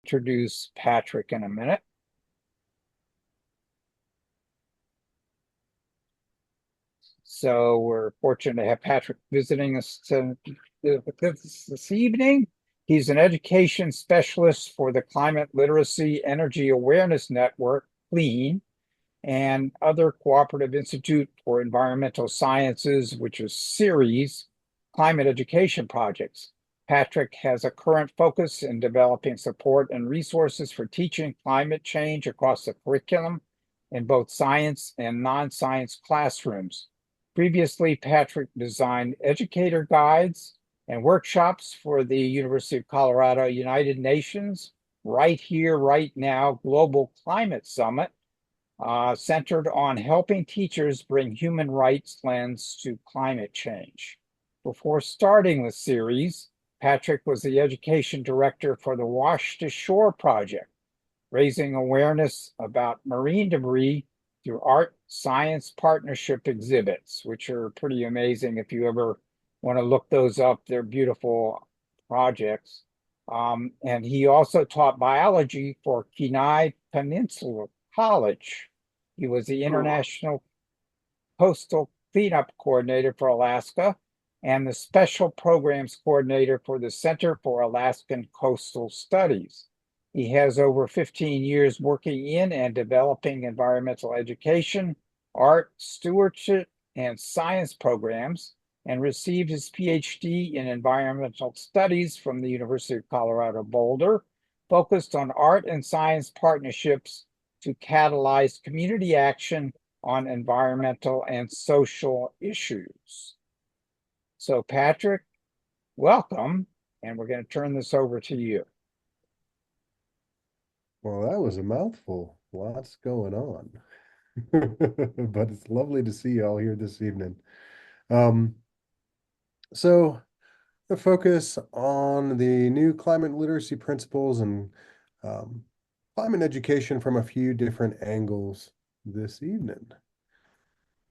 introduce Patrick in a minute. So we're fortunate to have Patrick visiting us this evening. He's an education specialist for the Climate Literacy Energy Awareness Network, CLEAN, and other Cooperative Institute for Environmental Sciences, which is CERES, climate education projects. Patrick has a current focus in developing support and resources for teaching climate change across the curriculum in both science and non-science classrooms. Previously, Patrick designed educator guides and workshops for the University of Colorado United Nations Right Here, Right Now Global Climate Summit, centered on helping teachers bring human rights lens to climate change. Before starting the series, Patrick was the education director for the Wash to Shore project, raising awareness about marine debris through art science partnership exhibits, which are pretty amazing. If you ever want to look those up, they're beautiful projects. And he also taught biology for Kenai Peninsula College. He was the International Coastal Cleanup Coordinator for Alaska and the Special Programs Coordinator for the Center for Alaskan Coastal Studies. He has over 15 years working in and developing environmental education, art, stewardship, and science programs, and received his PhD in environmental studies from the University of Colorado Boulder, focused on art and science partnerships to catalyze community action on environmental and social issues. So, Patrick, welcome, and we're going to turn this over to you. Well, that was a mouthful. Lots going on. But it's lovely to see you all here this evening. Um, so the focus on the new climate literacy principles and um, climate education from a few different angles this evening.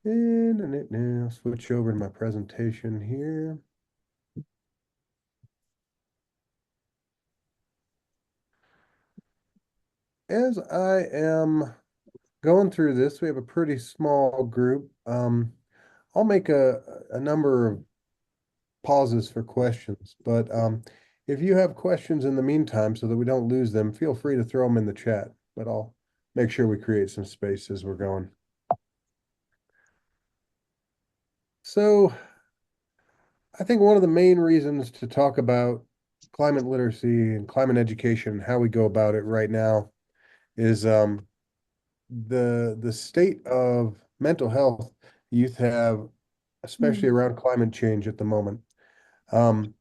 And I'll switch over to my presentation here. As I am going through this, we have a pretty small group. I'll make a number of pauses for questions, but if you have questions in the meantime so that we don't lose them, feel free to throw them in the chat, but I'll make sure we create some space as we're going. So I think one of the main reasons to talk about climate literacy and climate education, how we go about it right now, is the state of mental health youth have, especially around climate change at the moment. Um,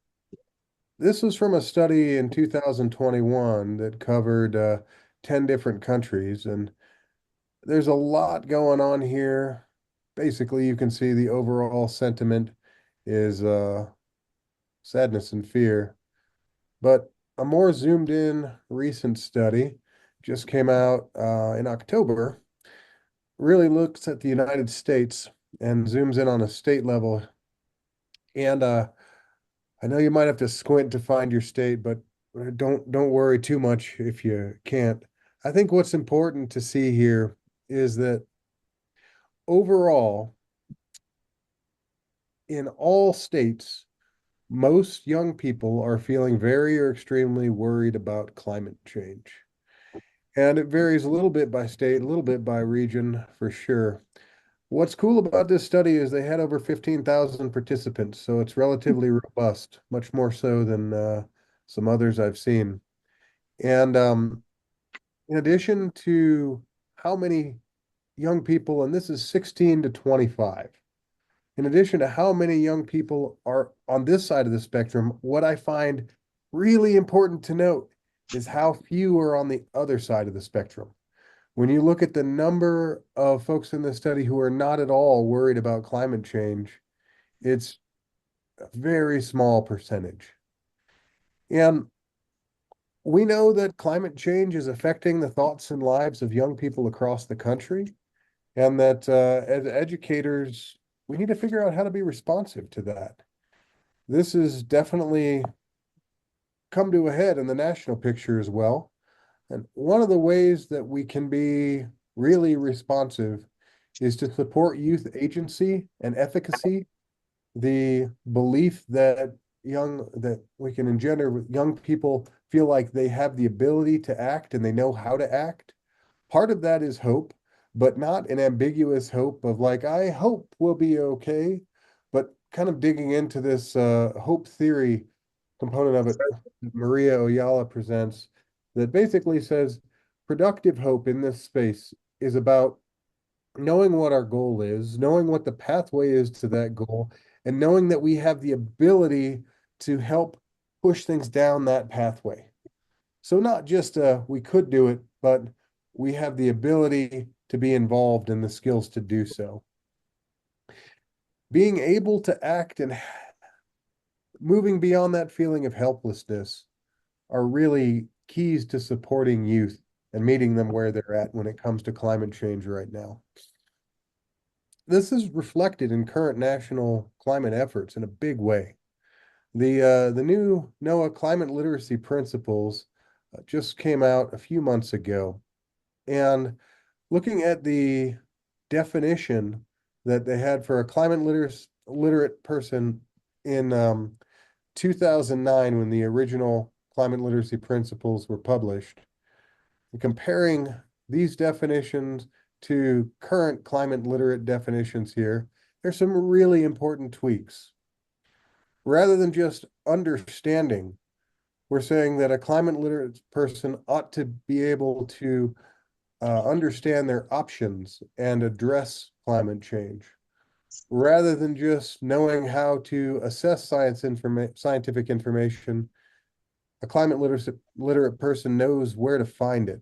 this was from a study in 2021 that covered 10 different countries, and there's a lot going on here. Basically, you can see the overall sentiment is sadness and fear. But a more zoomed in recent study just came out in October, really looks at the United States and zooms in on a state level. And I know you might have to squint to find your state, but don't worry too much if you can't. I think what's important to see here is that overall, in all states, most young people are feeling very or extremely worried about climate change. And it varies a little bit by state, a little bit by region for sure. What's cool about this study is they had over 15,000 participants, so it's relatively robust, much more so than some others I've seen. And in addition to how many young people, and this is 16 to 25, in addition to how many young people are on this side of the spectrum, what I find really important to note is how few are on the other side of the spectrum. When you look at the number of folks in the study who are not at all worried about climate change, it's a very small percentage. And we know that climate change is affecting the thoughts and lives of young people across the country, and that as educators, we need to figure out how to be responsive to that. This has definitely come to a head in the national picture as well. And one of the ways that we can be really responsive is to support youth agency and efficacy, the belief that we can engender with young people feel like they have the ability to act and they know how to act. Part of that is hope, but not an ambiguous hope of like, I hope we'll be okay, but kind of digging into this hope theory component of it Maria Oyala presents that basically says productive hope in this space is about knowing what our goal is, knowing what the pathway is to that goal, and knowing that we have the ability to help push things down that pathway. So not just we could do it, but we have the ability to be involved in the skills to do so. Being able to act and moving beyond that feeling of helplessness are really keys to supporting youth and meeting them where they're at when it comes to climate change right now. This is reflected in current national climate efforts in a big way. The new NOAA climate literacy principles just came out a few months ago, and looking at the definition that they had for a literate person in 2009 when the original climate literacy principles were published, and comparing these definitions to current climate literate definitions here, there's some really important tweaks. Rather than just understanding, we're saying that a climate literate person ought to be able to understand their options and address climate change, rather than just knowing how to assess scientific information. A literate person knows where to find it.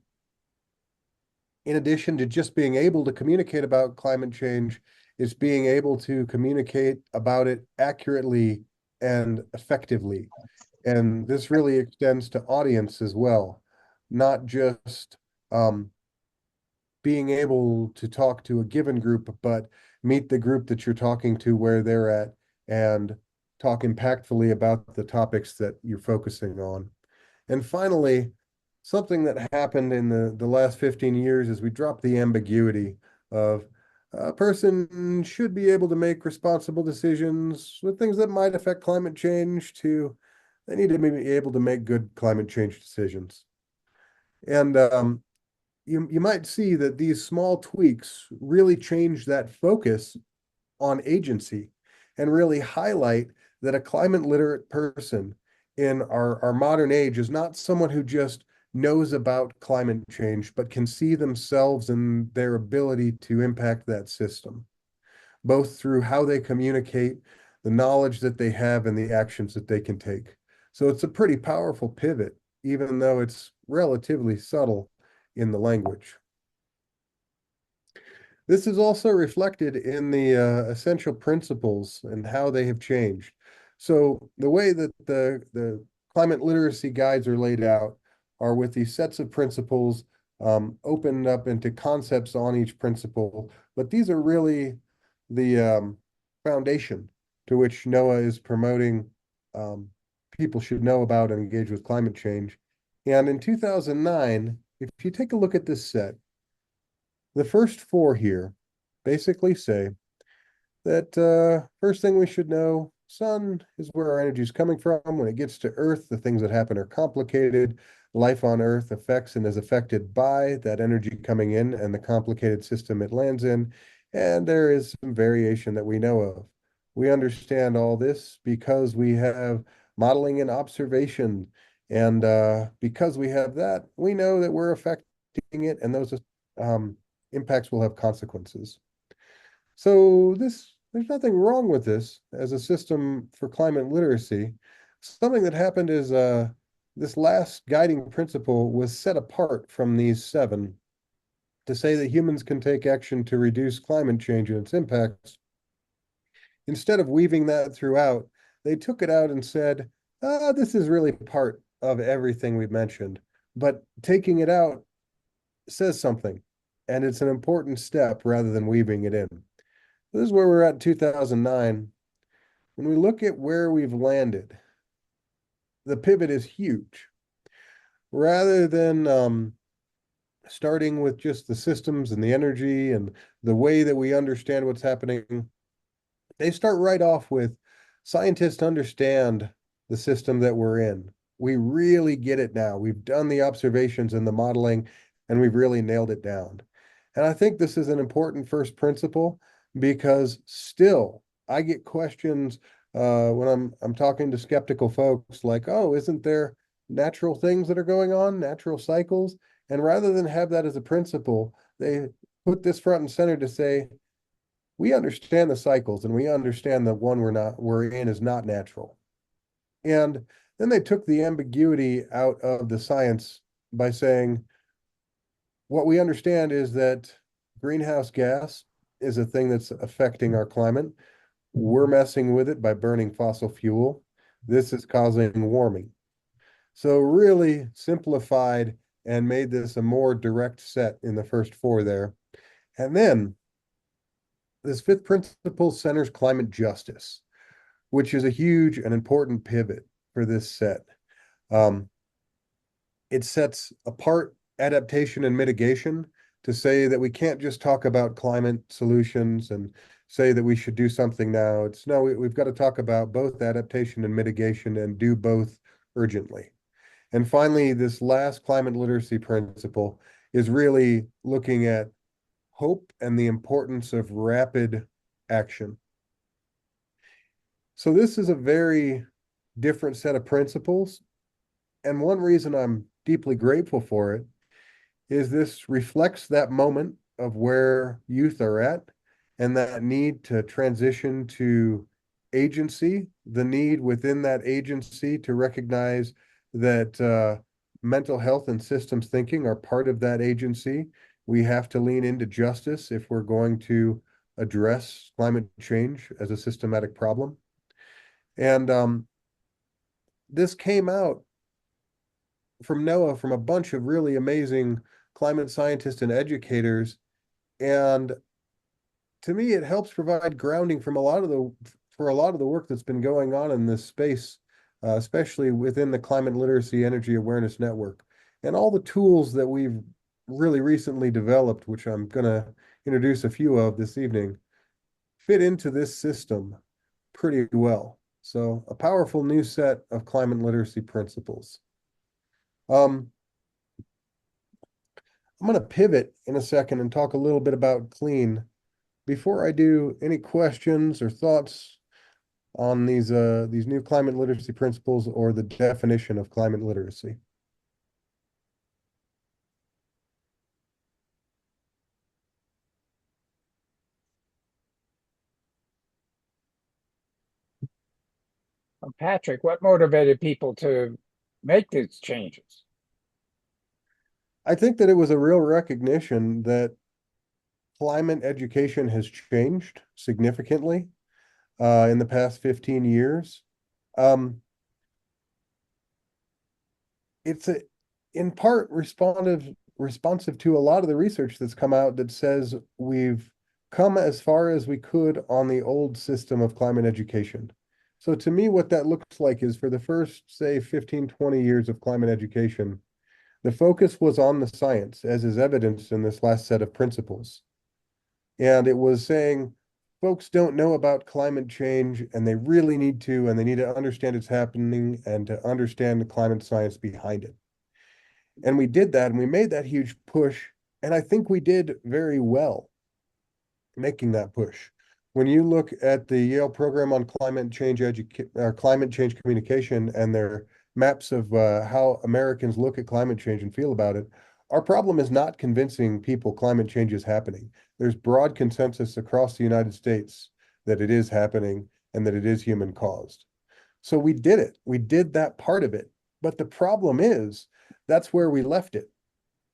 In addition to just being able to communicate about climate change, is being able to communicate about it accurately and effectively. And this really extends to audience as well, not just being able to talk to a given group, but meet the group that you're talking to where they're at and talk impactfully about the topics that you're focusing on. And finally, something that happened in the last 15 years is we dropped the ambiguity of a person should be able to make responsible decisions with things that might affect climate change to they need to be able to make good climate change decisions. And you might see that these small tweaks really change that focus on agency and really highlight that a climate literate person in our modern age is not someone who just knows about climate change, but can see themselves and their ability to impact that system, both through how they communicate, the knowledge that they have, and the actions that they can take. So it's a pretty powerful pivot, even though it's relatively subtle in the language. This is also reflected in the essential principles and how they have changed. So the way that the climate literacy guides are laid out are with these sets of principles opened up into concepts on each principle, but these are really the foundation to which NOAA is promoting people should know about and engage with climate change. And in 2009, if you take a look at this set, the first four here basically say that first thing we should know, sun is where our energy is coming from. When it gets to Earth, the things that happen are complicated. Life on Earth affects and is affected by that energy coming in and the complicated system it lands in. And there is some variation that we know of. We understand all this because we have modeling and observation. And because we have that, we know that we're affecting it, and those impacts will have consequences. So there's nothing wrong with this as a system for climate literacy. Something that happened is this last guiding principle was set apart from these seven to say that humans can take action to reduce climate change and its impacts. Instead of weaving that throughout, they took it out and said, this is really part of everything we've mentioned. But taking it out says something, and it's an important step rather than weaving it in. This is where we're at in 2009. When we look at where we've landed, the pivot is huge. rather than starting with just the systems and the energy and the way that we understand what's happening, they start right off with scientists understand the system that we're in. We really get it now. We've done the observations and the modeling, and we've really nailed it down. And I think this is an important first principle because still I get questions when I'm talking to skeptical folks like, oh, isn't there natural things that are going on, natural cycles? And rather than have that as a principle, they put this front and center to say, we understand the cycles and we understand that one we're in is not natural. And then they took the ambiguity out of the science by saying what we understand is that greenhouse gas is a thing that's affecting our climate. We're messing with it by burning fossil fuel. This is causing warming. So really simplified and made this a more direct set in the first four there. And then this fifth principle centers climate justice, which is a huge and important pivot for this set. Um, it sets apart adaptation and mitigation to say that we can't just talk about climate solutions and say that we should do something now. It's no, we've got to talk about both adaptation and mitigation and do both urgently. And finally, this last climate literacy principle is really looking at hope and the importance of rapid action. So this is a very different set of principles. And one reason I'm deeply grateful for it is this reflects that moment of where youth are at and that need to transition to agency, the need within that agency to recognize that mental health and systems thinking are part of that agency. We have to lean into justice if we're going to address climate change as a systematic problem. And this came out from NOAA from a bunch of really amazing climate scientists and educators. And to me, it helps provide grounding from for a lot of the work that's been going on in this space, especially within the Climate Literacy Energy Awareness Network. And all the tools that we've really recently developed, which I'm going to introduce a few of this evening, fit into this system pretty well. So a powerful new set of climate literacy principles. Um, I'm going to pivot in a second and talk a little bit about clean. Before I do, any questions or thoughts on these new climate literacy principles or the definition of climate literacy? Patrick, what motivated people to make these changes? I think that it was a real recognition that climate education has changed significantly in the past 15 years. Um, it's in part responsive to a lot of the research that's come out that says we've come as far as we could on the old system of climate education. So to me, what that looks like is for the first, say, 15, 20 years of climate education, the focus was on the science, as is evidenced in this last set of principles. And it was saying folks don't know about climate change and they really need to, and they need to understand it's happening and to understand the climate science behind it. And we did that and we made that huge push. And I think we did very well making that push. When you look at the Yale program on climate change communication and their maps of how Americans look at climate change and feel about it, our problem is not convincing people climate change is happening. There's broad consensus across the United States that it is happening and that it is human caused. So we did it. We did that part of it. But the problem is that's where we left it.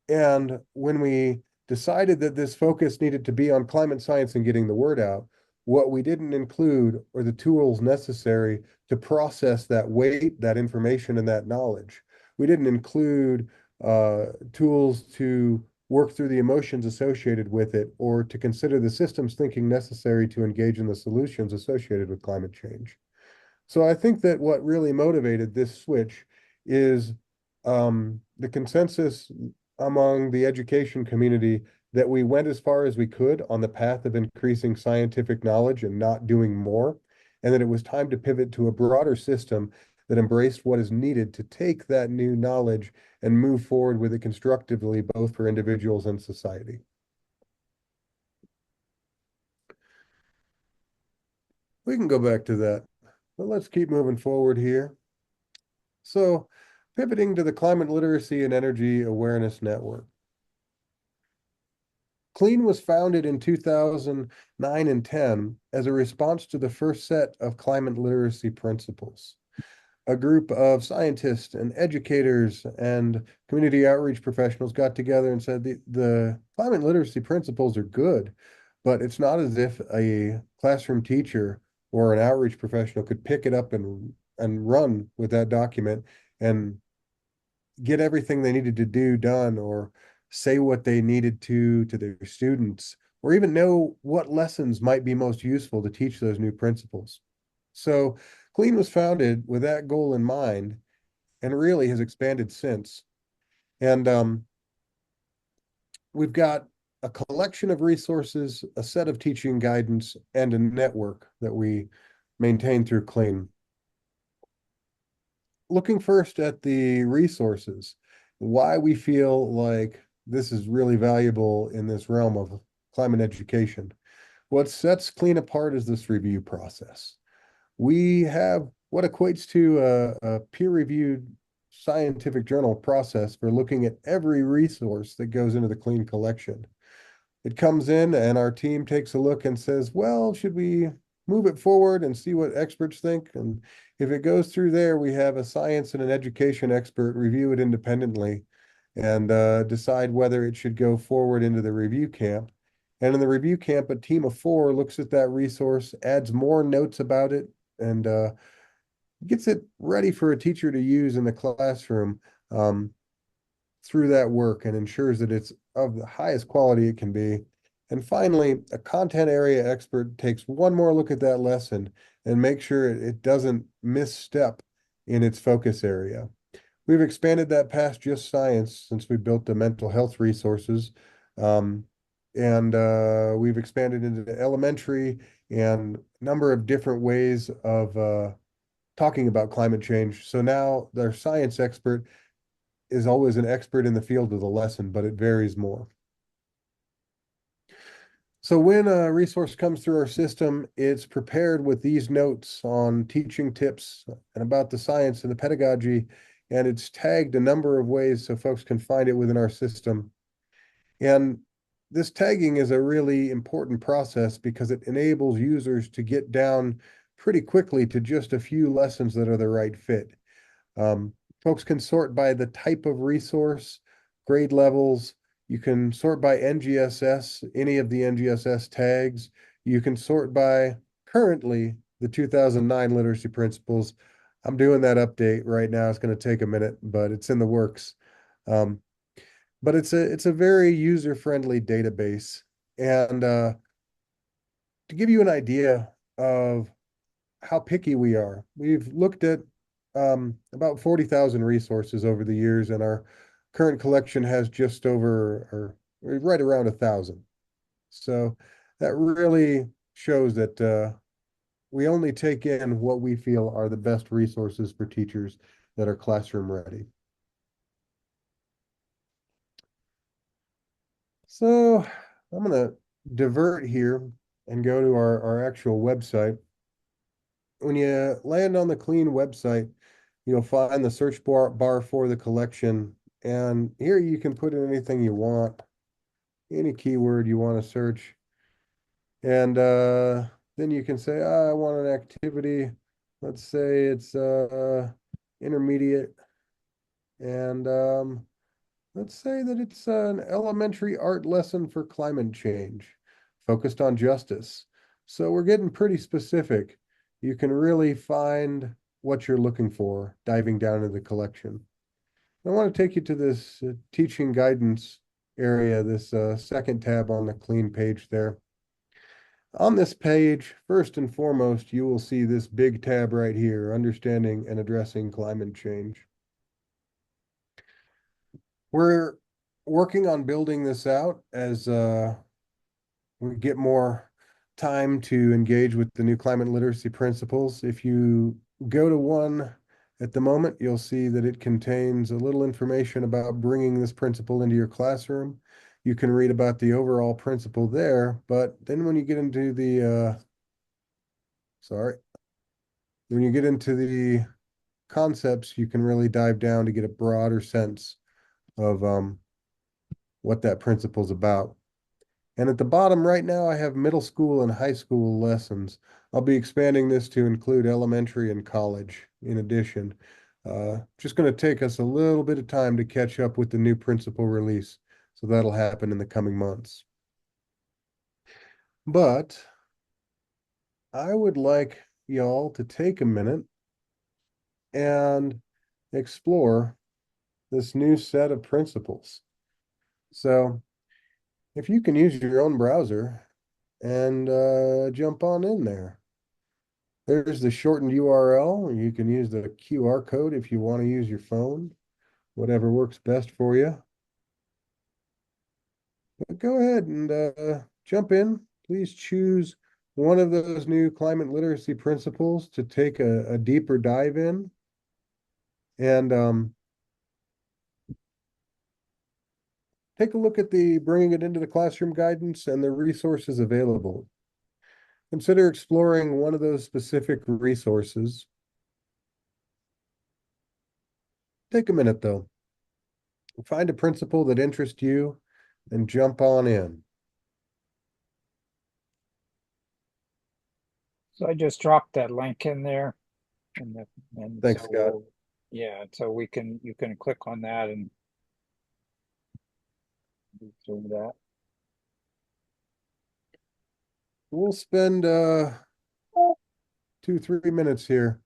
And when we decided that this focus needed to be on climate science and getting the word out, what we didn't include are the tools necessary to process that weight, that information, and that knowledge. We didn't include tools to work through the emotions associated with it or to consider the systems thinking necessary to engage in the solutions associated with climate change. So I think that what really motivated this switch is the consensus among the education community that we went as far as we could on the path of increasing scientific knowledge and not doing more, and that it was time to pivot to a broader system that embraced what is needed to take that new knowledge and move forward with it constructively, both for individuals and society. We can go back to that, but let's keep moving forward here. So, pivoting to the Climate Literacy and Energy Awareness Network. CLEAN was founded in 2009 and 10 as a response to the first set of climate literacy principles. A group of scientists and educators and community outreach professionals got together and said the climate literacy principles are good, but it's not as if a classroom teacher or an outreach professional could pick it up and run with that document and get everything they needed to do done, or say what they needed to their students, or even know what lessons might be most useful to teach those new principles. So Clean was founded with that goal in mind and really has expanded since. And we've got a collection of resources, a set of teaching guidance, and a network that we maintain through Clean. Looking first at the resources, why we feel like this is really valuable in this realm of climate education. What sets Clean apart is this review process. We have what equates to a peer-reviewed scientific journal process for looking at every resource that goes into the Clean collection. It comes in and our team takes a look and says, well, should we move it forward and see what experts think? And if it goes through there, we have a science and an education expert review it independently and decide whether it should go forward into the review camp. And in the review camp, a team of 4 looks at that resource, adds more notes about it, and gets it ready for a teacher to use in the classroom through that work, and ensures that it's of the highest quality it can be. And finally, a content area expert takes one more look at that lesson and make sure it doesn't misstep in its focus area. We've expanded that past just science since we built the mental health resources. And we've expanded into elementary and a number of different ways of talking about climate change. So now their science expert is always an expert in the field of the lesson, but it varies more. So when a resource comes through our system, it's prepared with these notes on teaching tips and about the science and the pedagogy, and it's tagged a number of ways so folks can find it within our system. And this tagging is a really important process because it enables users to get down pretty quickly to just a few lessons that are the right fit. Folks can sort by the type of resource, grade levels. You can sort by NGSS, any of the NGSS tags. You can sort by currently the 2009 literacy principles. I'm doing that update right now. It's going to take a minute, but it's in the works. But it's a very user-friendly database. And to give you an idea of how picky we are, we've looked at about 40,000 resources over the years, and our current collection has just over, or right around 1,000. So that really shows that we only take in what we feel are the best resources for teachers that are classroom ready. So I'm going to divert here and go to our actual website. When you land on the Clean website, you'll find the search bar for the collection. And here you can put in anything you want, any keyword you want to search. And then you can say, I want an activity. Let's say it's intermediate. And let's say that it's an elementary art lesson for climate change, focused on justice. So we're getting pretty specific. You can really find what you're looking for diving down into the collection. I want to take you to this teaching guidance area, this second tab on the Clean page there. On this page, first and foremost, you will see this big tab right here, Understanding and Addressing Climate Change. We're working on building this out as we get more time to engage with the new climate literacy principles. If you go to one at the moment, you'll see that it contains a little information about bringing this principle into your classroom. You can read about the overall principle there, but then when you get into sorry, when you get into the concepts, you can really dive down to get a broader sense of what that principle is about. And at the bottom right now, I have middle school and high school lessons. I'll be expanding this to include elementary and college in addition. Just going to take us a little bit of time to catch up with the new principal release. So that'll happen in the coming months. But I would like y'all to take a minute and explore this new set of principles. So if you can use your own browser and jump on in there. There's the shortened URL. You can use the QR code if you want to use your phone, whatever works best for you. But go ahead and jump in. Please choose one of those new climate literacy principles to take a deeper dive in. And take a look at the bringing it into the classroom guidance and the resources available. Consider exploring one of those specific resources. Take a minute though. Find a principle that interests you and jump on in. So I just dropped that link in there and Thanks, so Scott. yeah, so you can click on that and do through that. We'll spend 2, 3 minutes here.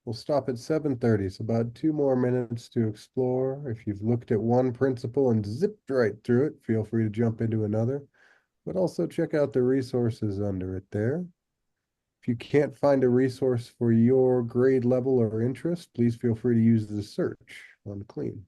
We'll stop at 7:30. So about 2 more minutes to explore. If you've looked at one principle and zipped right through it, feel free to jump into another, but also check out the resources under it there. If you can't find a resource for your grade level or interest, please feel free to use the search on Clean.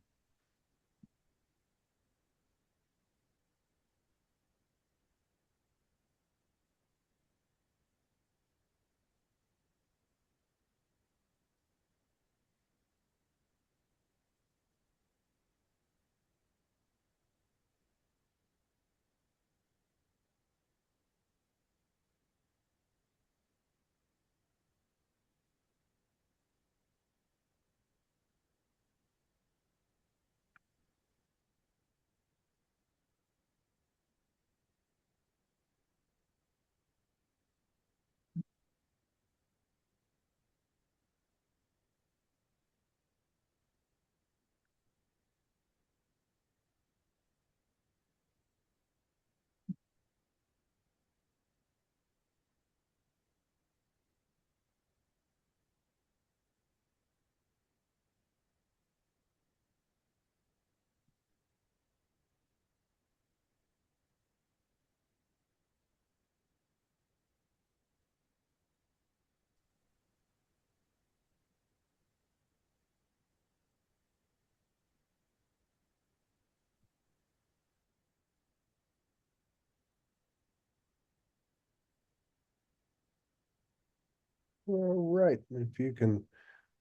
All right, if you can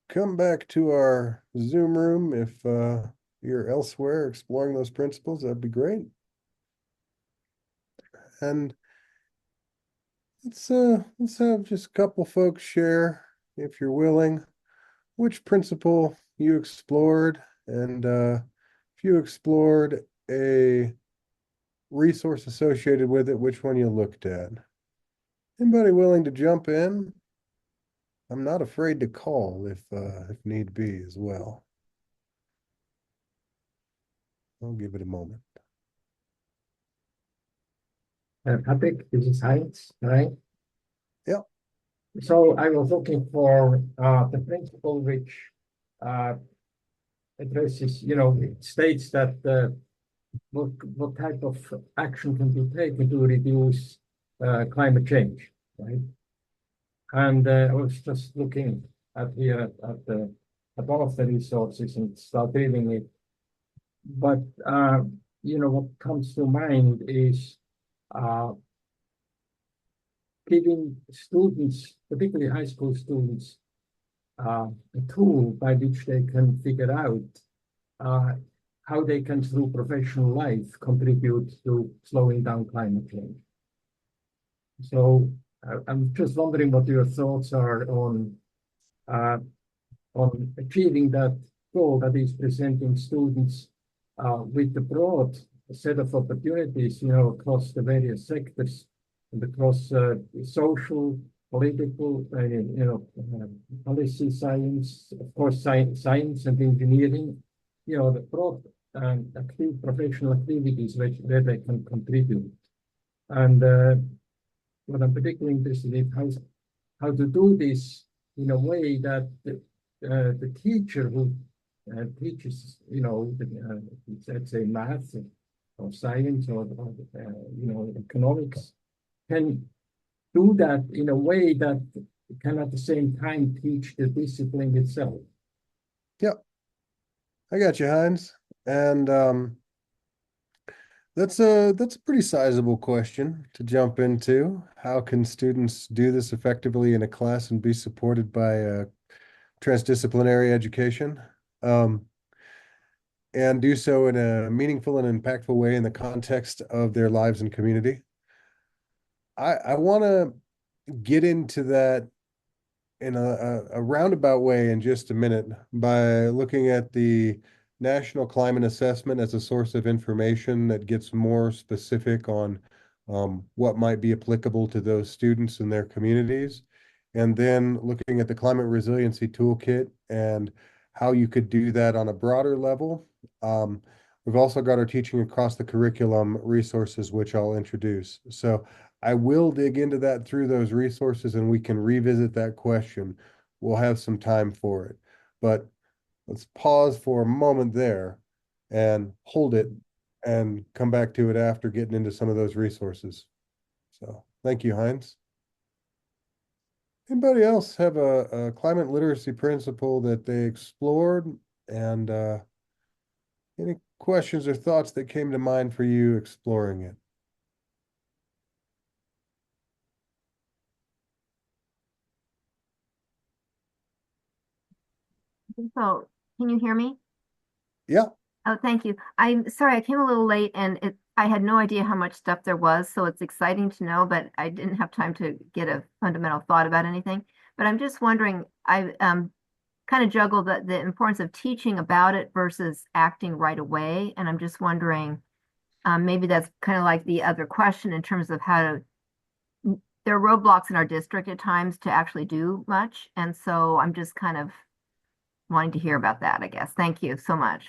come back to our Zoom room if you're elsewhere exploring those principles, that'd be great. And let's have just a couple folks share, if you're willing, which principle you explored, and if you explored a resource associated with it, which one you looked at. Anybody willing to jump in? I'm not afraid to call if need be as well. I'll give it a moment. Patrick, this is Heinz, right? Yeah. So I was looking for the principle which uh, addresses, it states that what type of action can be taken to reduce climate change, right? And I was just looking at here at one of the resources and start reading it. But what comes to mind is uh, giving students, particularly high school students, a tool by which they can figure out uh, how they can, through professional life, contribute to slowing down climate change. So I'm just wondering what your thoughts are uh, on achieving that goal, that is presenting students with a broad set of opportunities, across the various sectors and across social, political, policy science, of course, science and engineering, the broad active professional activities where they can contribute. And what I'm particularly interested in is how to do this in a way that the teacher who teaches, let's say math or science or economics, can do that in a way that can at the same time teach the discipline itself. Yeah, I got you, Heinz. And that's a pretty sizable question to jump into. How can students do this effectively in a class and be supported by a transdisciplinary education? And do so in a meaningful and impactful way in the context of their lives and community. I want to get into that in a roundabout way in just a minute by looking at the National Climate Assessment as a source of information that gets more specific on what might be applicable to those students and their communities. And then looking at the Climate Resiliency Toolkit and how you could do that on a broader level. We've also got our teaching across the curriculum resources, which I'll introduce. So I will dig into that through those resources and we can revisit that question. We'll have some time for it. But let's pause for a moment there and hold it and come back to it after getting into some of those resources. So thank you, Heinz. Anybody else have a climate literacy principle that they explored, and any questions or thoughts that came to mind for you exploring it? So, can you hear me? Yeah. Oh, thank you. I'm sorry, I came a little late and I had no idea how much stuff there was, so it's exciting to know, but I didn't have time to get a fundamental thought about anything. But I'm just wondering, I kind of juggle the importance of teaching about it versus acting right away. And I'm just wondering, maybe that's kind of like the other question in terms of how to, there are roadblocks in our district at times to actually do much. And so I'm just kind of wanting to hear about that, I guess. Thank you so much.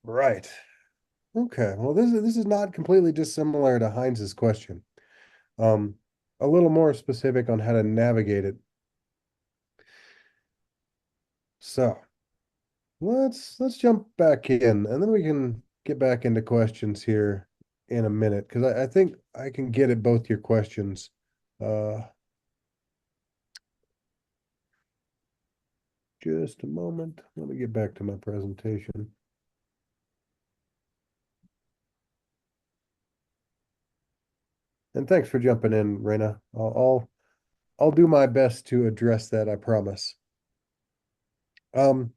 Right. Okay. Well, this is not completely dissimilar to Heinz's question. Um, a little more specific on how to navigate it. So let's jump back in and then we can get back into questions here in a minute because I think I can get at both your questions. Just a moment. Let me get back to my presentation. And thanks for jumping in, Raina. I'll I'll do my best to address that, I promise. So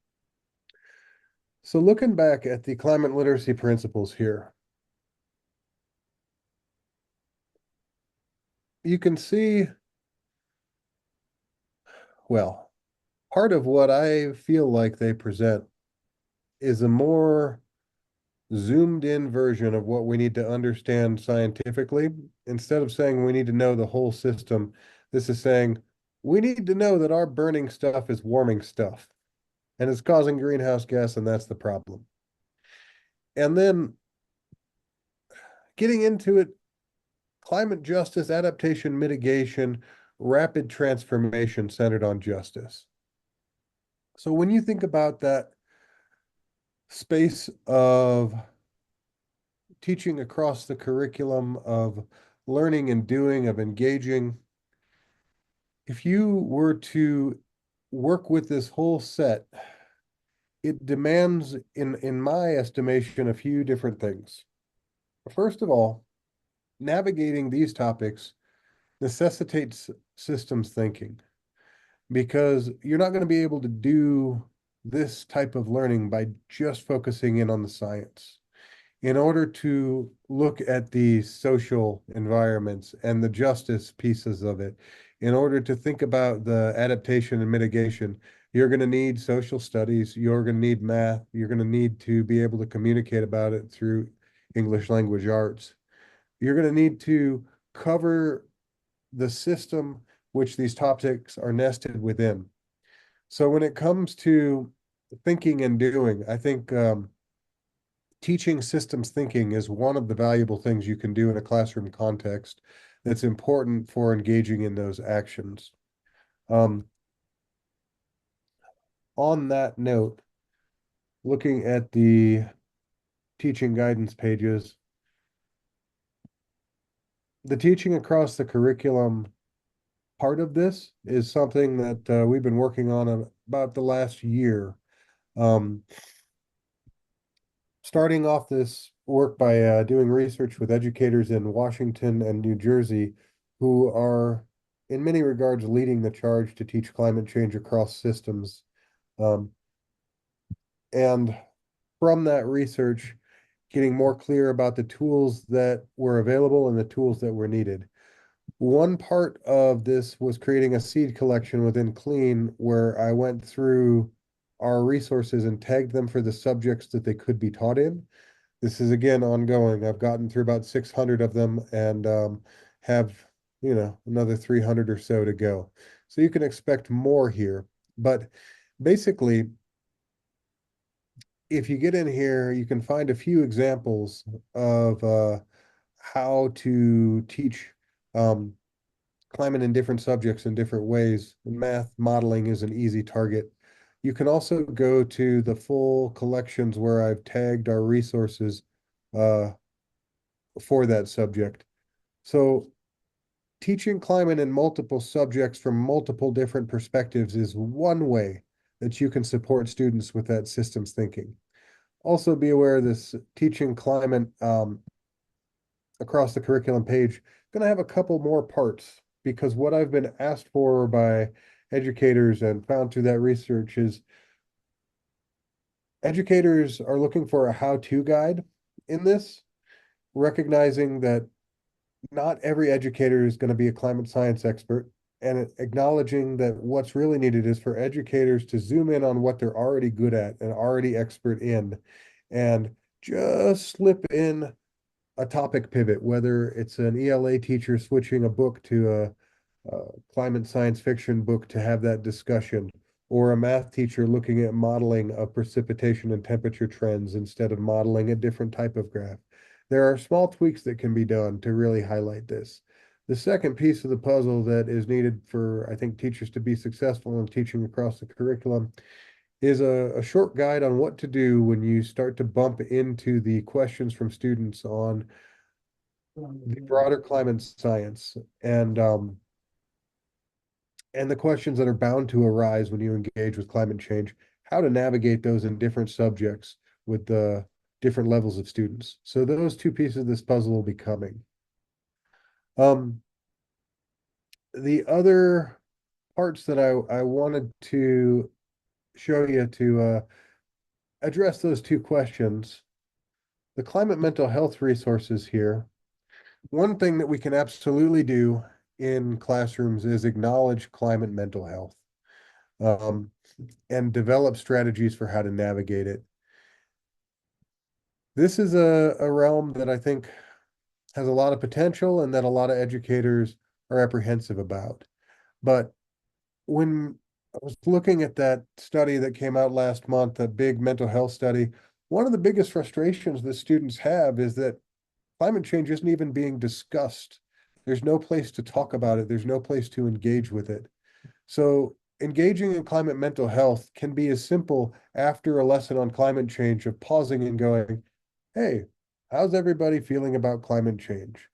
looking back at the climate literacy principles here, you can see, well, part of what I feel like they present is a more zoomed in version of what we need to understand scientifically. Instead of saying we need to know the whole system, this is saying we need to know that our burning stuff is warming stuff and it's causing greenhouse gas, and that's the problem. And then getting into it, climate justice, adaptation, mitigation, rapid transformation centered on justice. So when you think about that space of teaching across the curriculum, of learning and doing, of engaging, if you were to work with this whole set, it demands, in my estimation, a few different things. First of all, navigating these topics necessitates systems thinking, because you're not going to be able to do this type of learning by just focusing in on the science. In order to look at the social environments and the justice pieces of it, in order to think about the adaptation and mitigation, you're going to need social studies, you're going to need math, you're going to need to be able to communicate about it through English language arts. You're going to need to cover the system which these topics are nested within. So when it comes to thinking and doing, I think teaching systems thinking is one of the valuable things you can do in a classroom context that's important for engaging in those actions. On that note, looking at the teaching guidance pages, the teaching across the curriculum part of this is something that we've been working on about the last year. Starting off this work by doing research with educators in Washington and New Jersey, who are in many regards leading the charge to teach climate change across systems. And from that research, getting more clear about the tools that were available and the tools that were needed. One part of this was creating a seed collection within Clean, where I went through our resources and tagged them for the subjects that they could be taught in. This is again ongoing. I've gotten through about 600 of them and have, another 300 or so to go. So you can expect more here. But basically, if you get in here, you can find a few examples of how to teach climate in different subjects in different ways. Math modeling is an easy target. You can also go to the full collections where I've tagged our resources for that subject. So teaching climate in multiple subjects from multiple different perspectives is one way that you can support students with that systems thinking. Also be aware this teaching climate across the curriculum page going to have a couple more parts, because what I've been asked for by educators and found through that research is educators are looking for a how-to guide in this, recognizing that not every educator is going to be a climate science expert, and acknowledging that what's really needed is for educators to zoom in on what they're already good at and already expert in, and just slip in a topic pivot, whether it's an ELA teacher switching a book to a climate science fiction book to have that discussion, or a math teacher looking at modeling of precipitation and temperature trends instead of modeling a different type of graph. There are small tweaks that can be done to really highlight this. The second piece of the puzzle that is needed for, I think, teachers to be successful in teaching across the curriculum is a short guide on what to do when you start to bump into the questions from students on the broader climate science and the questions that are bound to arise when you engage with climate change, how to navigate those in different subjects with the different levels of students. So those two pieces of this puzzle will be coming. the other parts that I wanted to show you to address those two questions, the climate mental health resources here. One thing that we can absolutely do in classrooms is acknowledge climate mental health, um, and develop strategies for how to navigate it. This is a realm that I think has a lot of potential and that a lot of educators are apprehensive about. But when I was looking at that study that came out last month, that big mental health study, one of the biggest frustrations that students have is that climate change isn't even being discussed. There's no place to talk about it. There's no place to engage with it. So engaging in climate mental health can be as simple after a lesson on climate change of pausing and going, hey, how's everybody feeling about climate change?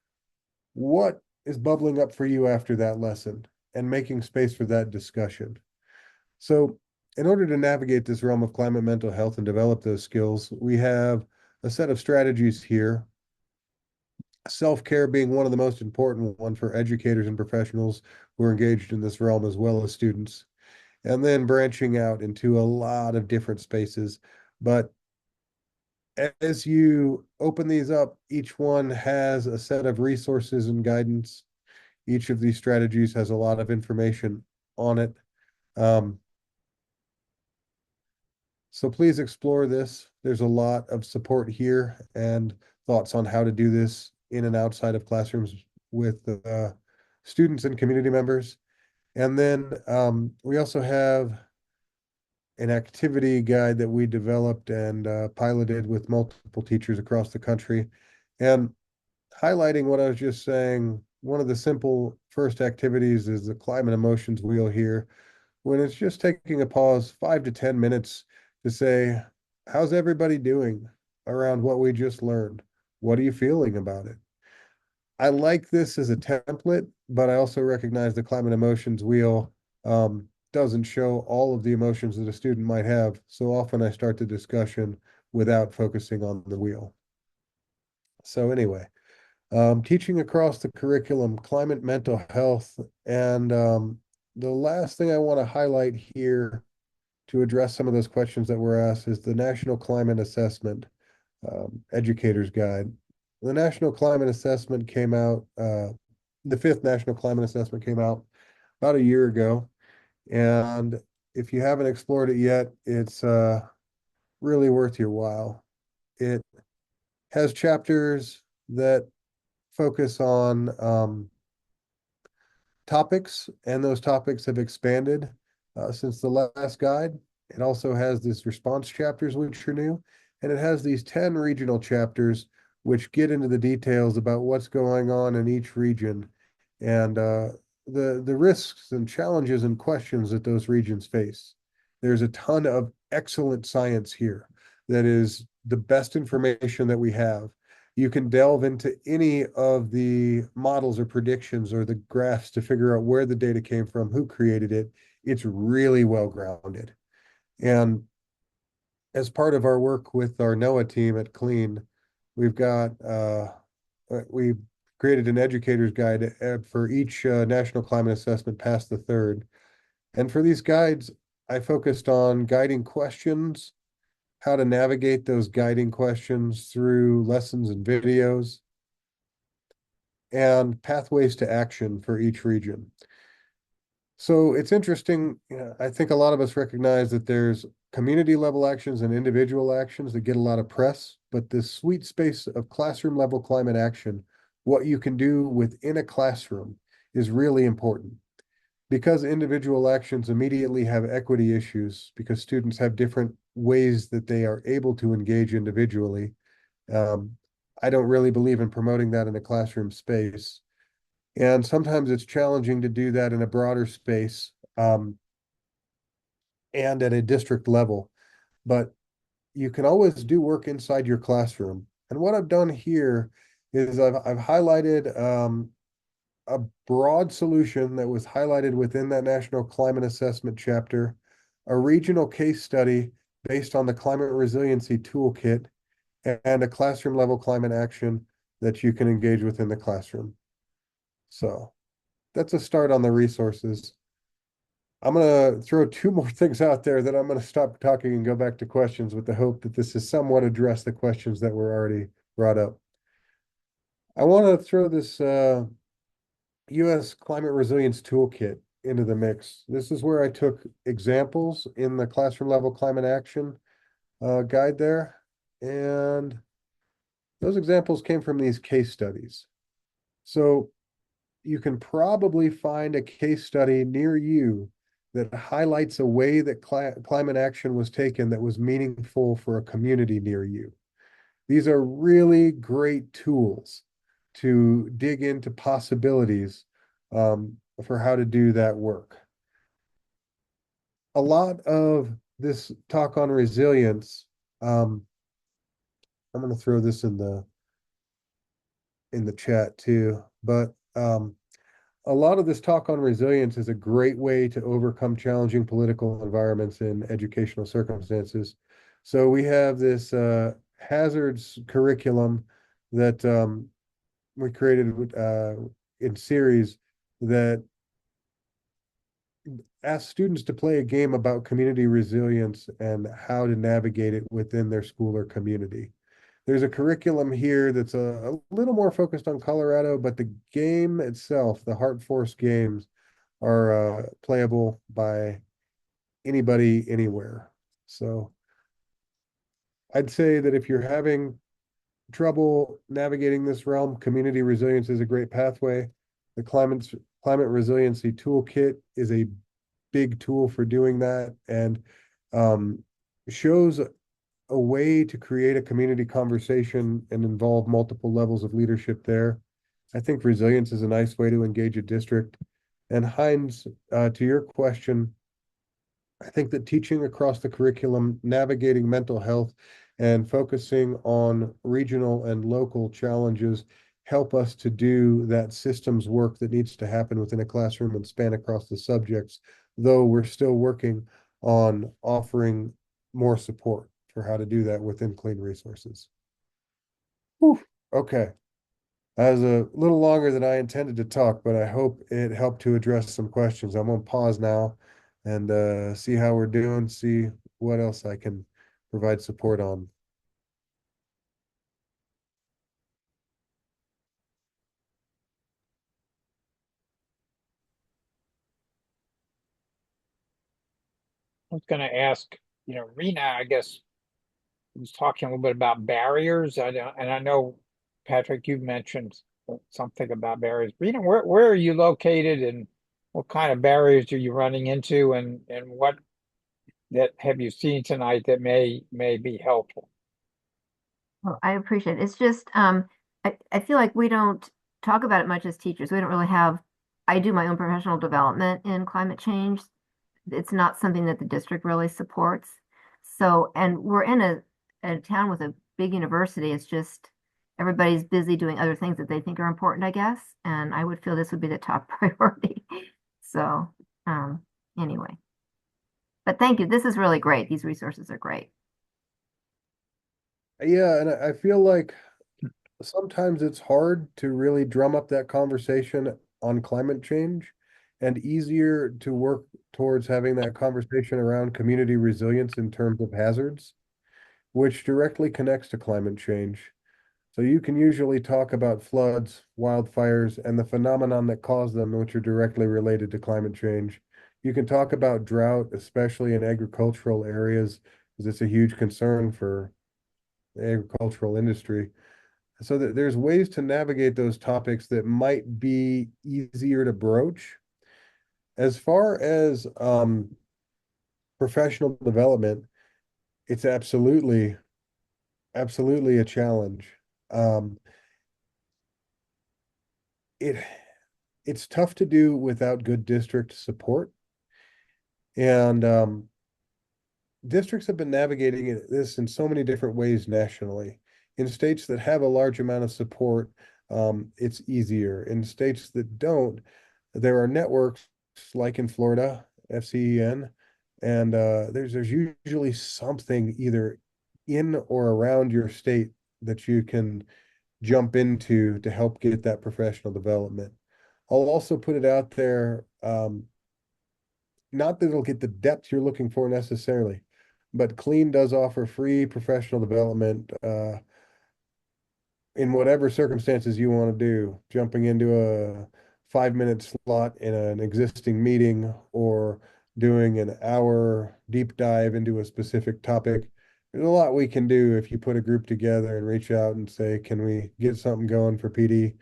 What is bubbling up for you after that lesson? And making space for that discussion. So in order to navigate this realm of climate mental health and develop those skills, we have a set of strategies here. Self-care being one of the most important one for educators and professionals who are engaged in this realm as well as students. And then branching out into a lot of different spaces. But as you open these up, each one has a set of resources and guidance. Each of these strategies has a lot of information on it. So please explore this. There's a lot of support here and thoughts on how to do this in and outside of classrooms with students and community members. And then we also have an activity guide that we developed and piloted with multiple teachers across the country. And highlighting what I was just saying, one of the simple first activities is the climate emotions wheel here, when it's just taking a pause 5 to 10 minutes to say, how's everybody doing around what we just learned? What are you feeling about it? I like this as a template, but I also recognize the climate emotions wheel doesn't show all of the emotions that a student might have. So often I start the discussion without focusing on the wheel. So anyway, teaching across the curriculum, climate mental health, and the last thing I want to highlight here to address some of those questions that were asked is the National Climate Assessment Educator's Guide. The National Climate Assessment came out, the fifth National Climate Assessment came out about a year ago. And if you haven't explored it yet, it's really worth your while. It has chapters that focus on topics, and those topics have expanded since the last guide. It also has this response chapters, which are new, and it has these 10 regional chapters, which get into the details about what's going on in each region and the risks and challenges and questions that those regions face. There's a ton of excellent science here that is the best information that we have. You can delve into any of the models or predictions or the graphs to figure out where the data came from, who created it. It's really well grounded. And as part of our work with our NOAA team at Clean, we've created an educator's guide for each national climate assessment past the third. And for these guides, I focused on guiding questions, how to navigate those guiding questions through lessons and videos, and pathways to action for each region. So it's interesting. I think a lot of us recognize that there's community level actions and individual actions that get a lot of press, but this sweet space of classroom level climate action, what you can do within a classroom, is really important. Because individual actions immediately have equity issues, because students have different ways that they are able to engage individually. I don't really believe in promoting that in a classroom space. And sometimes it's challenging to do that in a broader space and at a district level. But you can always do work inside your classroom. And what I've done here is I've highlighted a broad solution that was highlighted within that National Climate Assessment chapter, a regional case study based on the Climate Resiliency Toolkit, and a classroom level climate action that you can engage with in the classroom. So that's a start on the resources. I'm going to throw two more things out there, then I'm going to stop talking and go back to questions with the hope that this has somewhat addressed the questions that were already brought up. I want to throw this U.S. Climate Resilience Toolkit into the mix. This is where I took examples in the classroom level climate action guide there. And those examples came from these case studies. So you can probably find a case study near you that highlights a way that climate action was taken that was meaningful for a community near you. These are really great tools to dig into possibilities for how to do that work. A lot of this talk on resilience, I'm going to throw this in the chat too, but a lot of this talk on resilience is a great way to overcome challenging political environments and educational circumstances. So we have this hazards curriculum that we created in series that asks students to play a game about community resilience and how to navigate it within their school or community. There's a curriculum here that's a little more focused on Colorado, but the game itself, the Heart Force games, are playable by anybody, anywhere. So I'd say that if you're having trouble navigating this realm, community resilience is a great pathway. The climate resiliency toolkit is a big tool for doing that, and shows a way to create a community conversation and involve multiple levels of leadership there. I think resilience is a nice way to engage a district. And Heinz, to your question, I think that teaching across the curriculum, navigating mental health, and focusing on regional and local challenges help us to do that systems work that needs to happen within a classroom and span across the subjects, though we're still working on offering more support for how to do that within clean resources. Whew. Okay. That was a little longer than I intended to talk, but I hope it helped to address some questions. I'm going to pause now and see how we're doing, see what else I can provide support on. I was going to ask, Rena, I guess, was talking a little bit about barriers. And I know, Patrick, you mentioned something about barriers. Rena, where are you located, and what kind of barriers are you running into, and what that have you seen tonight that may be helpful? Well, I appreciate it. It's just, I feel like we don't talk about it much as teachers. We don't really have, I do my own professional development in climate change. It's not something that the district really supports. So, and we're in a town with a big university. It's just everybody's busy doing other things that they think are important, I guess. And I would feel this would be the top priority. So, anyway, but thank you. This is really great. These resources are great. Yeah, and I feel like sometimes it's hard to really drum up that conversation on climate change, and easier to work towards having that conversation around community resilience in terms of hazards, which directly connects to climate change. So you can usually talk about floods, wildfires, and the phenomenon that cause them, which are directly related to climate change. You can talk about drought, especially in agricultural areas, because it's a huge concern for the agricultural industry. So that there's ways to navigate those topics that might be easier to broach. As far as professional development, it's absolutely a challenge. Um, it it's tough to do without good district support, and districts have been navigating this in so many different ways nationally. In states that have a large amount of support, it's easier. In states that don't, there are networks like in Florida, FCEN, and there's usually something either in or around your state that you can jump into to help get that professional development. I'll also put it out there, not that it'll get the depth you're looking for necessarily, but Clean does offer free professional development in whatever circumstances you want to do, jumping into a 5-minute slot in an existing meeting or doing an hour deep dive into a specific topic. There's a lot we can do if you put a group together and reach out and say, can we get something going for PD?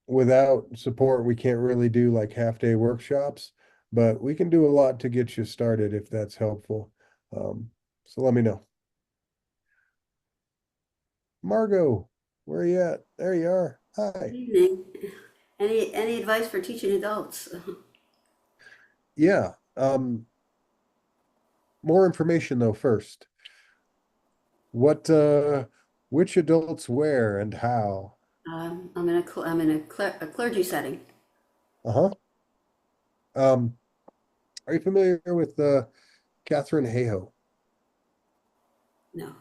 Without support, we can't really do like half-day workshops, but we can do a lot to get you started if that's helpful. So let me know. Margot, where are you at? There you are. Hi. Evening. Any advice for teaching adults? Yeah. More information though first. What which adults where and how? I'm in a clergy setting. Uh-huh. Are you familiar with Catherine Hayhoe? No.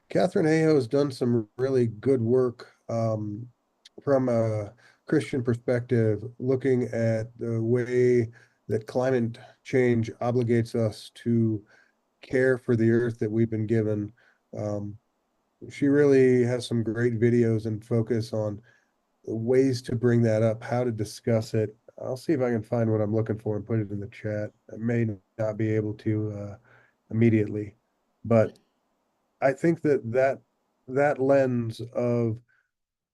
Catherine Hayhoe has done some really good work from a Christian perspective, looking at the way that climate change obligates us to care for the earth that we've been given. Um, she really has some great videos and focus on ways to bring that up, how to discuss it. I'll see if I can find what I'm looking for and put it in the chat. I may not be able to immediately, but I think that lens of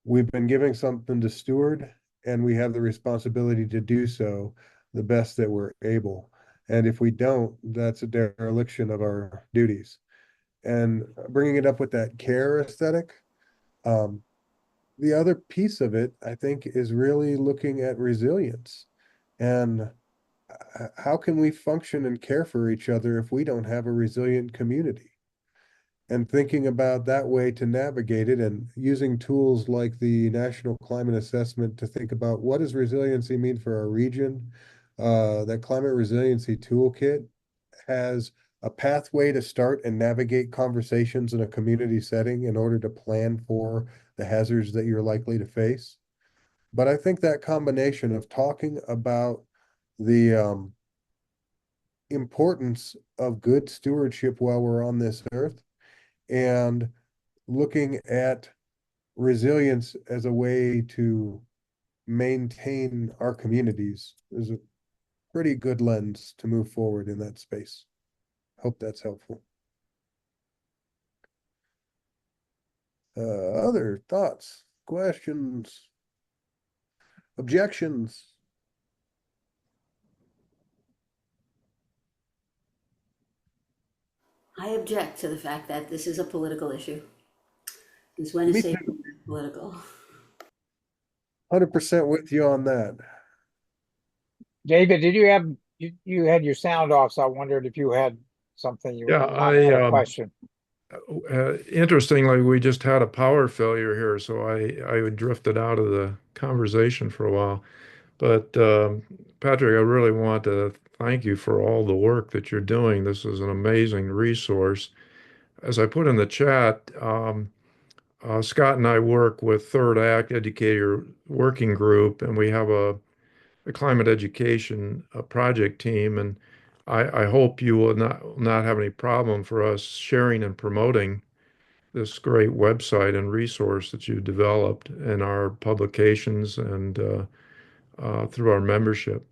we've been giving something to steward and we have the responsibility to do so the best that we're able. And if we don't, that's a dereliction of our duties. And bringing it up with that care aesthetic, um, the other piece of it, I think, is really looking at resilience and how can we function and care for each other if we don't have a resilient community? And thinking about that way to navigate it and using tools like the National Climate Assessment to think about what does resiliency mean for our region. That climate resiliency toolkit has a pathway to start and navigate conversations in a community setting in order to plan for the hazards that you're likely to face. But I think that combination of talking about the importance of good stewardship while we're on this earth and looking at resilience as a way to maintain our communities is a pretty good lens to move forward in that space. Hope that's helpful. Other thoughts, questions, objections? I object to the fact that this is a political issue. It's when Me it's too. safe political. 100% with you on that. David, you had your sound off, so I wondered if you had something you Yeah, might have a question. interestingly, we just had a power failure here, so I drifted out of the conversation for a while. But Patrick, I really want to thank you for all the work that you're doing. This is an amazing resource. As I put in the chat, Scott and I work with Third Act Educator Working Group, and we have a climate education project team. And I hope you will not have any problem for us sharing and promoting this great website and resource that you developed in our publications and through our membership.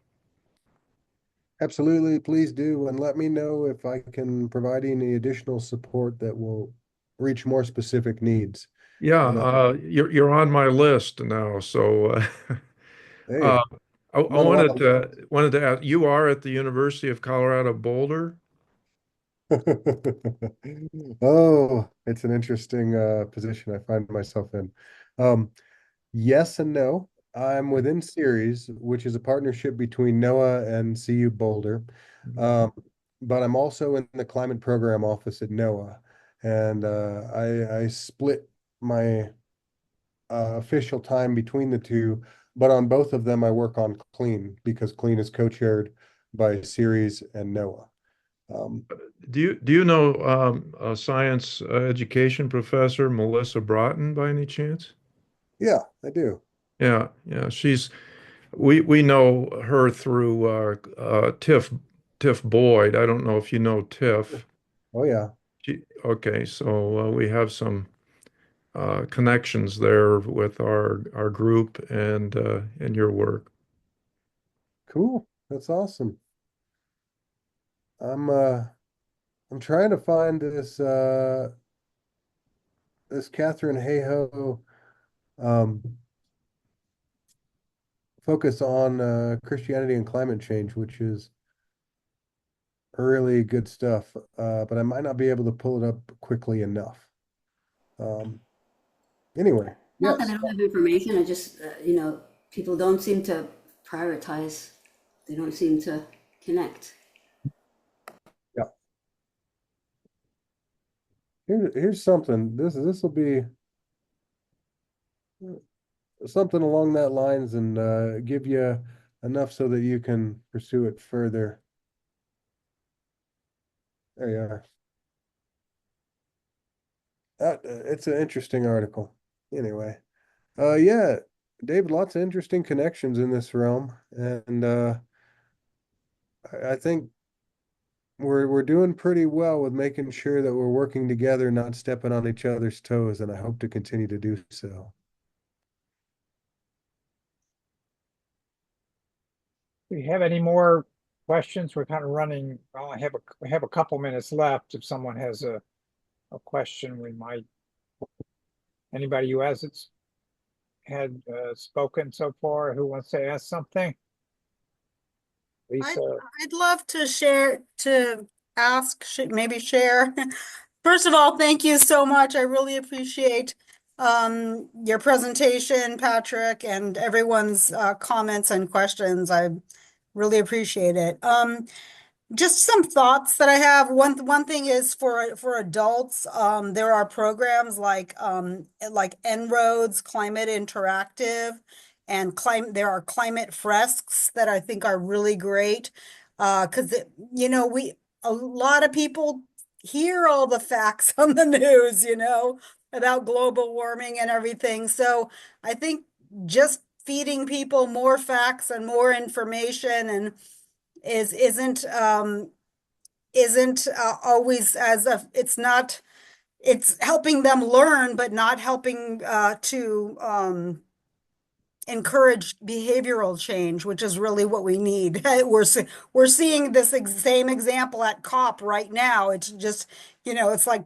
Absolutely, please do. And let me know if I can provide any additional support that will reach more specific needs. Yeah, And you're on my list now. So hey, uh, I'm I on a lot wanted to ask. You are at the University of Colorado Boulder. Oh, it's an interesting position I find myself in. Um, yes and no. I'm within Series, which is a partnership between NOAA and CU Boulder. Um, but I'm also in the climate program office at NOAA. And I split my official time between the two, but on both of them I work on Clean because Clean is co-chaired by Series and NOAA. Do you know a science education professor, Melissa Broughton, by any chance? Yeah, I do. Yeah. We know her through Tiff Boyd. I don't know if you know Tiff. Oh yeah. Okay, so we have some connections there with our group and your work. Cool. That's awesome. I'm uh I'm trying to find this Catherine Hayhoe um focus on Christianity and climate change, which is really good stuff. But I might not be able to pull it up quickly enough. Um, anyway, Not that yes. I don't have information, I just, people don't seem to prioritize. They don't seem to connect. Yeah. Here's something. This will be something along that lines and give you enough so that you can pursue it further. There you are. It's an interesting article. Anyway, yeah, David, lots of interesting connections in this realm, and I think we're doing pretty well with making sure that we're working together, not stepping on each other's toes, and I hope to continue to do so. Do you have any more questions? We're kind of running, well, we have a couple minutes left. If someone has a question, we might, anybody who hasn't had spoken so far, who wants to ask something? I'd, Lisa, I'd love to maybe share. First of all, thank you so much. I really appreciate your presentation, Patrick, and everyone's comments and questions. I really appreciate it. Just some thoughts that I have. One thing is for adults, there are programs like En-ROADS, Climate Interactive, and there are climate fresks that I think are really great. Because we a lot of people hear all the facts on the news, about global warming and everything. So I think just feeding people more facts and more information and is isn't always it's not, it's helping them learn but not helping to encourage behavioral change, which is really what we need. We're seeing this same example at COP right now. It's just, it's like,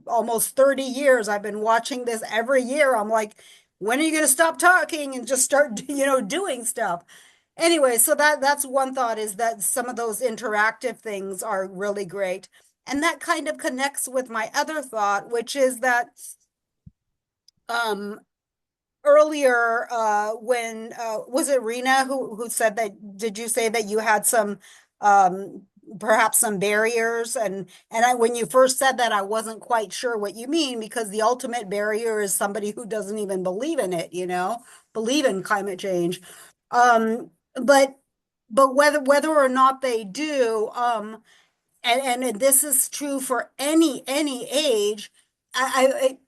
almost 30 years I've been watching this every year. I'm like, when are you going to stop talking and just start, doing stuff? Anyway, so that's one thought, is that some of those interactive things are really great. And that kind of connects with my other thought, which is that um earlier when was it Rena who said that, did you say that you had some um perhaps some barriers, when you first said that I wasn't quite sure what you mean, because the ultimate barrier is somebody who doesn't even believe in it, believe in climate change. um but whether or not they do, and this is true for any age.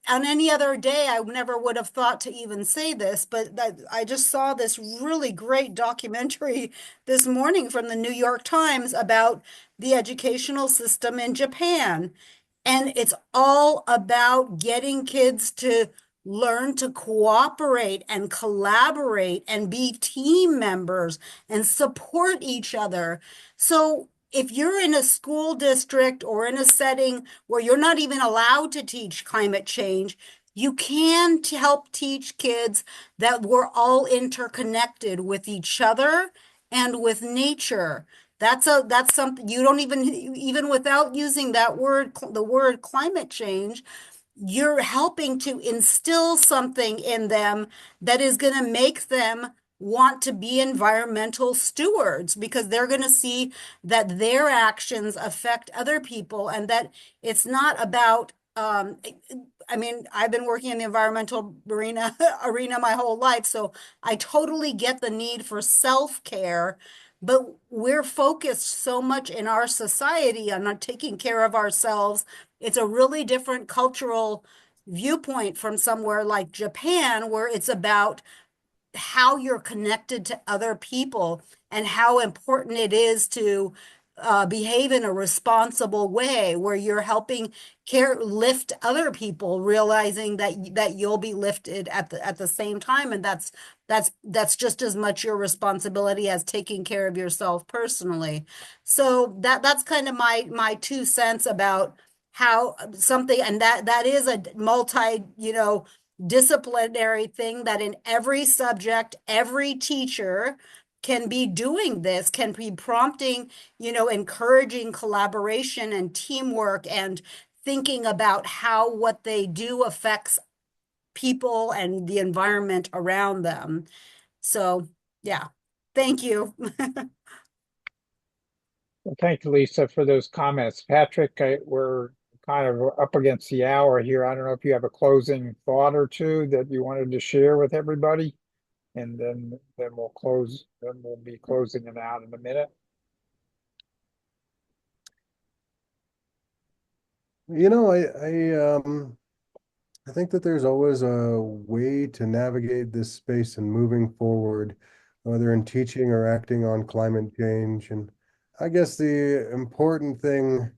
On any other day, I never would have thought to even say this, but that I just saw this really great documentary this morning from the New York Times about the educational system in Japan. And it's all about getting kids to learn to cooperate and collaborate and be team members and support each other. So if you're in a school district or in a setting where you're not even allowed to teach climate change, you can help teach kids that we're all interconnected with each other and with nature. That's something you don't even without using the word climate change, you're helping to instill something in them that is going to make them want to be environmental stewards, because they're going to see that their actions affect other people, and that it's not about I mean, I've been working in the environmental arena my whole life, so I totally get the need for self-care, but we're focused so much in our society on not taking care of ourselves. It's a really different cultural viewpoint from somewhere like Japan, where it's about how you're connected to other people and how important it is to behave in a responsible way where you're helping lift other people, realizing that you'll be lifted at the same time, and that's just as much your responsibility as taking care of yourself personally. So that's kind of my 2 cents about how something, and that is a multi, disciplinary thing, that in every subject, every teacher can be doing this, can be prompting, encouraging collaboration and teamwork and thinking about how what they do affects people and the environment around them. So, yeah, thank you. Well, thank you, Lisa, for those comments. Patrick, we're kind of up against the hour here. I don't know if you have a closing thought or two that you wanted to share with everybody, and then we'll close. Then we'll be closing it out in a minute. I think that there's always a way to navigate this space and moving forward, whether in teaching or acting on climate change. And I guess the important thing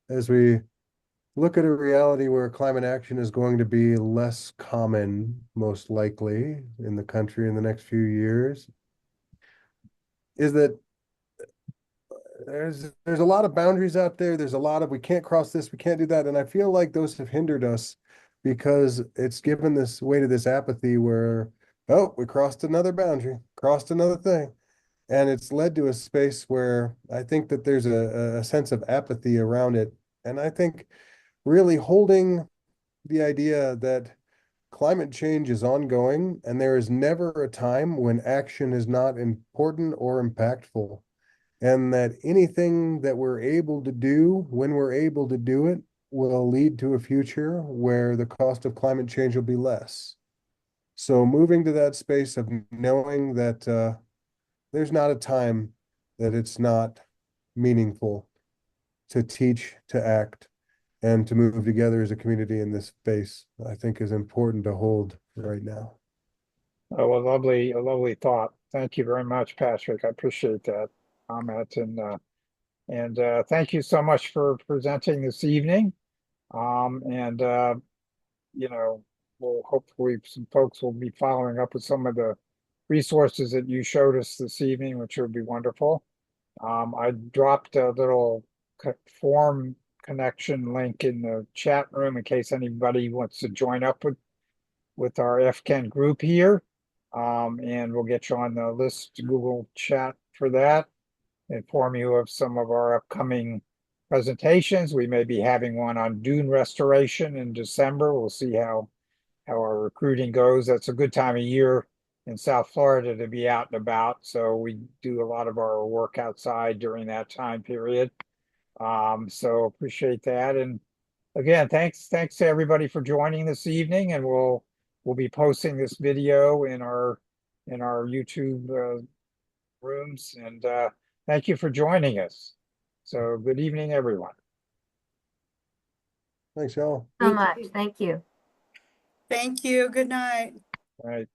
as we look at a reality where climate action is going to be less common, most likely, in the country in the next few years, is that there's a lot of boundaries out there. There's a lot of we can't cross this, we can't do that. And I feel like those have hindered us because it's given this way to this apathy where, oh, we crossed another boundary, crossed another thing. And it's led to a space where I think that there's a sense of apathy around it. And I think really holding the idea that climate change is ongoing and there is never a time when action is not important or impactful, and that anything that we're able to do when we're able to do it will lead to a future where the cost of climate change will be less. So moving to that space of knowing that there's not a time that it's not meaningful to teach, to act, and to move together as a community in this space, I think is important to hold right now. Oh, a lovely thought. Thank you very much, Patrick. I appreciate that comment, and thank you so much for presenting this evening. And you know, we'll hopefully some folks will be following up with some of the resources that you showed us this evening, which would be wonderful. I dropped a little form connection link in the chat room in case anybody wants to join up with our FCEN group here. And we'll get you on the list to Google Chat for that. Inform you of some of our upcoming presentations. We may be having one on dune restoration in December. We'll see how our recruiting goes. That's a good time of year in South Florida to be out and about. So we do a lot of our work outside during that time period. So appreciate that. And again, thanks to everybody for joining this evening. And we'll be posting this video in our YouTube rooms. And thank you for joining us. So good evening, everyone. Thanks, y'all. So Thank much. you. Thank you. Thank you. Good night. All right.